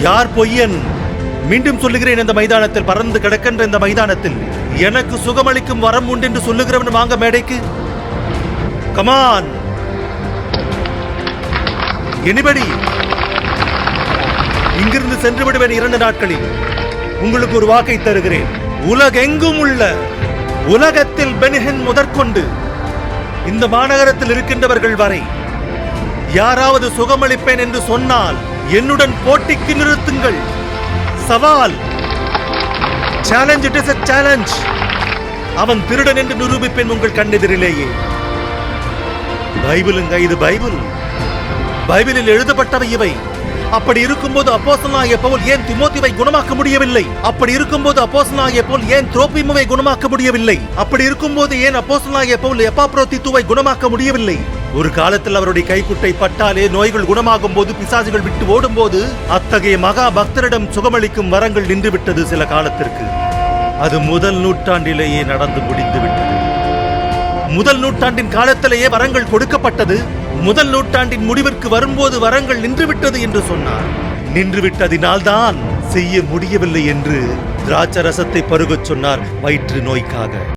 யார் பொய்யன்? மீண்டும் சொல்லுகிறேன், இந்த மைதானத்தில் பறந்து கிடக்கின்ற இந்த மைதானத்தில் எனக்கு சுகமளிக்கும் வரம் உண்டு என்று சொல்லுகிறவன் வாங்க மேடைக்கு. Come on anybody. இங்கிருந்து சென்று விடுவேன் 2 நாட்களில். உங்களுக்கு ஒரு வாக்கை தருகிறேன். உலகெங்கும் உள்ள, உலகத்தில் பெனிஹன் முதற்கொண்டு இந்த மாநகரத்தில் இருக்கின்றவர்கள் வரை யாராவது சுகமளிப்பேன் என்று சொன்னால் என்னுடன் போட்டிக்கு நிறுத்துங்கள். சவால், challenge. It is a challenge. அவன் திருடன் என்று நிரூபிப்பேன் உங்கள் கண்ணெதிரிலேயே. பைபிளுங்க, இது பைபிள். பைபிளில் எழுதப்பட்டவை இவை. அப்படி இருக்கும்போது அப்போஸ்தலனாகிய பவுல் ஏன் தீமோத்தேயுவை குணமாக்க முடியவில்லை? அப்படி இருக்கும்போது அப்போஸ்தலனாகிய பவுல் ஏன் துரோபீமுவை குணமாக்க முடியவில்லை? அப்படி இருக்கும்போது ஏன் அப்போஸ்தலனாகிய பவுல் எப்பாப்ரோதித்துவை குணமாக்க முடியவில்லை? ஒரு காலத்தில் அவருடைய கைக்குட்டை பட்டாலே நோய்கள் குணமாகும் போது, பிசாசுகள் விட்டு ஓடும் போது, அத்தகைய மகா பக்தரிடம் சுகமளிக்கும் வரங்கள் நின்றுவிட்டது சில காலத்திற்கு. அது முதல் நூற்றாண்டிலேயே நடந்து முடிந்துவிட்டது. முதல் நூற்றாண்டின் காலத்திலேயே வரங்கள் கொடுக்கப்பட்டது. முதல் நூற்றாண்டின் முடிவிற்கு வரும்போது வரங்கள் நின்றுவிட்டது என்று சொன்னார். நின்றுவிட்டதினால்தான் செய்ய முடியவில்லை என்று திராட்சரசத்தை பருகச் சொன்னார் வயிற்று நோய்க்காக.